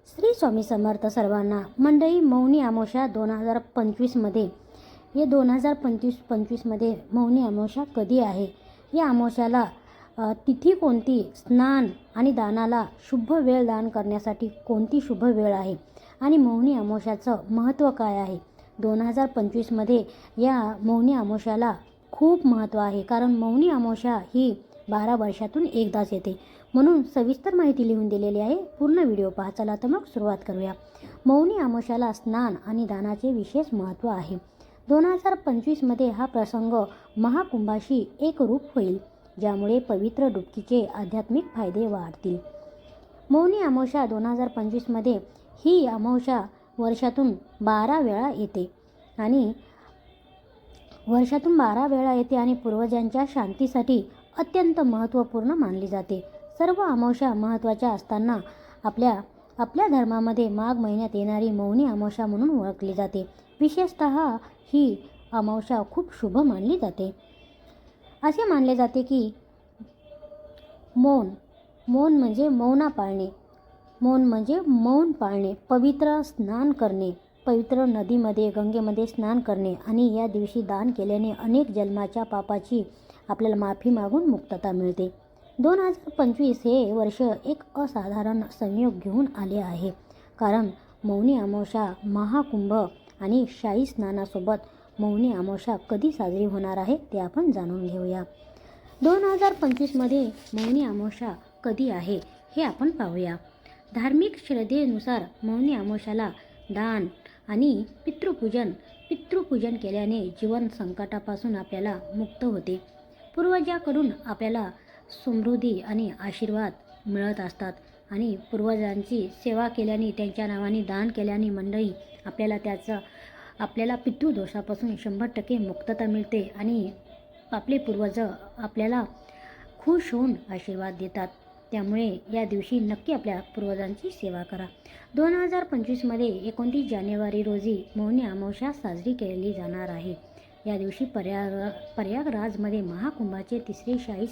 श्री स्वामी समर्थ सर्वांना. मंडळी, मौनी अमावस्या 2025मध्ये हे 2025मध्ये मौनी अमावस्या कधी आहे, या अमावस्याला तिथी कोणती, स्नान आणि दानाला शुभ वेळ, दान करण्यासाठी कोणती शुभ वेळ आहे आणि मौनी अमावस्याचं महत्त्व काय आहे. 2025मध्ये या मौनी अमावस्याला खूप महत्त्व आहे, कारण मौनी अमावस्या ही 12 वर्षातून एकदाच येते. म्हणून सविस्तर माहिती लिहून दिलेली आहे. पूर्ण व्हिडिओ पहा. चला तर मग सुरुवात करूया. मौनी अमावस्याला स्नान आणि दानाचे विशेष महत्त्व आहे. 2025मध्ये हा प्रसंग महाकुंभाशी एकरूप होईल, ज्यामुळे पवित्र डुबकीचे आध्यात्मिक फायदे वाढतील. मौनी अमावस्या 2025मध्ये ही अमावस्या वर्षातून 12 वेळा येते आणि पूर्वजांच्या शांतीसाठी अत्यंत महत्त्वपूर्ण मानली जाते. सर्व अमावस्या महत्त्वाच्या असताना आपल्या धर्मामध्ये माघ महिन्यात येणारी मौनी अमावस्या म्हणून ओळखली जाते. विशेषतः ही अमावस्या खूप शुभ मानली जाते. असे मानले जाते की मौन म्हणजे मौन पाळणे, पवित्र स्नान करणे, पवित्र नदीमध्ये, गंगेमध्ये स्नान करणे आणि या दिवशी दान केल्याने अनेक जन्माच्या पापाची आपल्याला माफी मागून मुक्तता मिळते. 2025 हे वर्ष एक असाधारण संयोग घेऊन आले आहे, कारण मौनी अमावस्या, महाकुंभ आणि शाही स्नानासोबत मौनी अमावस्या कधी साजरी होणार आहे ते आपण जाणून घेऊया. 2025मध्ये मौनी अमावस्या कधी आहे हे आपण पाहूया. धार्मिक श्रद्धेनुसार मौनी अमावस्याला दान आणि पितृपूजन केल्याने जीवन संकटापासून आपल्याला मुक्त होते. पूर्वजांकडून आपल्याला समृद्धी आणि आशीर्वाद मिळत असतात आणि पूर्वजांची सेवा केल्याने, त्यांच्या नावाने दान केल्याने मंडळी आपल्याला पितृदोषापासून 100% मुक्तता मिळते आणि आपले पूर्वज आपल्याला खुश होऊन आशीर्वाद देतात. त्यामुळे या दिवशी नक्की आपल्या पूर्वजांची सेवा करा. 2025मध्ये 29 जानेवारी रोजी मौनी अमावस्या साजरी केली जाणार आहे. या दिवशी प्रयागराजमध्ये महाकुंभाचे तिसरे शाही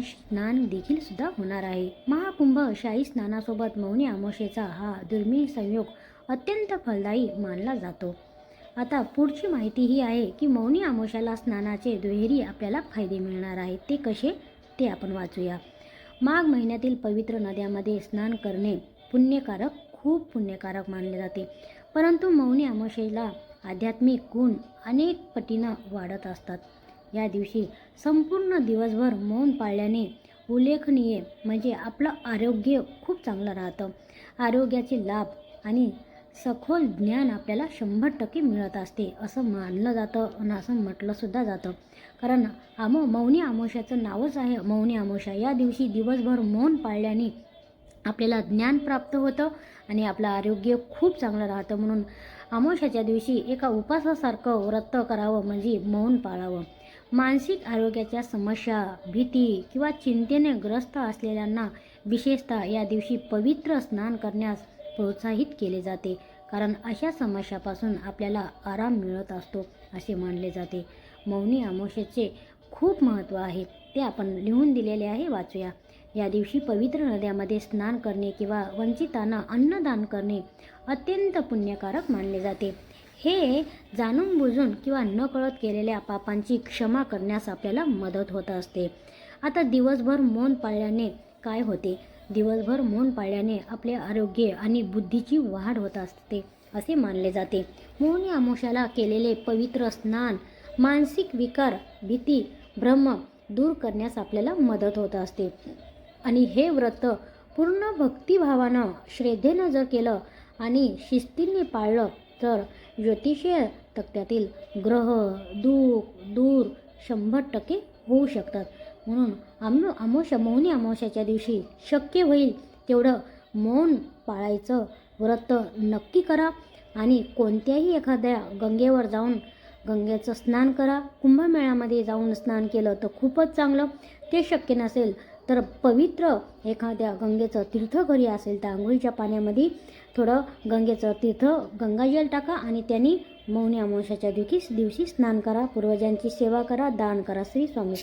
स्नान देखील सुद्धा होणार आहे. महाकुंभ शाही स्नानासोबत मौनी अमावस्येचा हा दुर्मिळ संयोग अत्यंत फलदायी मानला जातो. आता पुढची माहिती ही आहे की मौनी अमावस्याला स्नानाचे दुहेरी आपल्याला फायदे मिळणार आहेत. ते कसे ते आपण वाचूया. माघ महिन्यातील पवित्र नद्यांमध्ये स्नान करणे खूप पुण्यकारक मानले जाते. परंतु मौनी अमावस्येला आध्यात्मिक गुण अनेक पटीनं वाढत असतात. या दिवशी संपूर्ण दिवसभर मौन पाळल्याने उल्लेखनीय म्हणजे आपलं आरोग्य खूप चांगलं राहतं. आरोग्याचे लाभ आणि सखोल ज्ञान आपल्याला 100% मिळत असते असं मानलं जातं आणि असं म्हटलं सुद्धा जातं. कारण मौनी अमावस्याचं नावच आहे मौनी अमावस्या. या दिवशी दिवसभर मौन पाळल्याने आपल्याला ज्ञान प्राप्त होतं आणि आपलं आरोग्य खूप चांगलं राहतं. म्हणून अमावस्याच्या दिवशी एका उपासासारखं व्रत करावं, म्हणजे मौन पाळावं. मानसिक आरोग्याच्या समस्या, भीती किंवा चिंतेने ग्रस्त असलेल्यांना विशेषतः या दिवशी पवित्र स्नान करण्यास प्रोत्साहित केले जाते, कारण अशा समस्यापासून आपल्याला आराम मिळत असतो असे मानले जाते. मौनी अमावस्येचे खूप महत्त्व आहे, ते आपण लिहून दिलेले आहे. वाचूया. या दिवशी पवित्र नद्यांमध्ये स्नान करणे किंवा वंचितांना अन्नदान करणे अत्यंत पुण्यकारक मानले जाते. हे जाणून बुजून किंवा नकळत केलेल्या पापांची क्षमा करण्यास आपल्याला मदत होत असते. आता दिवसभर मौन पाळल्याने काय होते? दिवसभर मौन पाळल्याने आपले आरोग्य आणि बुद्धीची वाढ होत असते असे मानले जाते. मौनी अमावस्याला केलेले पवित्र स्नान मानसिक विकार, भीती, भ्रम दूर करण्यास आपल्याला मदत होत असते आणि हे व्रत पूर्ण भक्तिभावानं, श्रद्धेनं जर केलं आणि शिस्तीने पाळलं तर ज्योतिषीय तक्त्यातील ग्रह दूर 100% होऊ शकतात. म्हणून मौनी अमावस्याच्या दिवशी शक्य होईल तेवढं मौन पाळायचं व्रत नक्की करा आणि कोणत्याही एखाद्या गंगेवर जाऊन गंगेचं स्नान करा. कुंभमेळ्यामध्ये जाऊन स्नान केलं तर खूपच चांगलं. ते शक्य नसेल तर पवित्र एखाद्या गंगेचं तीर्थ घरी असेल तर आंघोळीच्या पाण्यामध्ये थोडं गंगेचं तीर्थ, गंगाजल टाका आणि त्यांनी मौनी अमावस्याच्या दिवशी स्नान करा, पूर्वजांची सेवा करा, दान करा. श्री स्वामी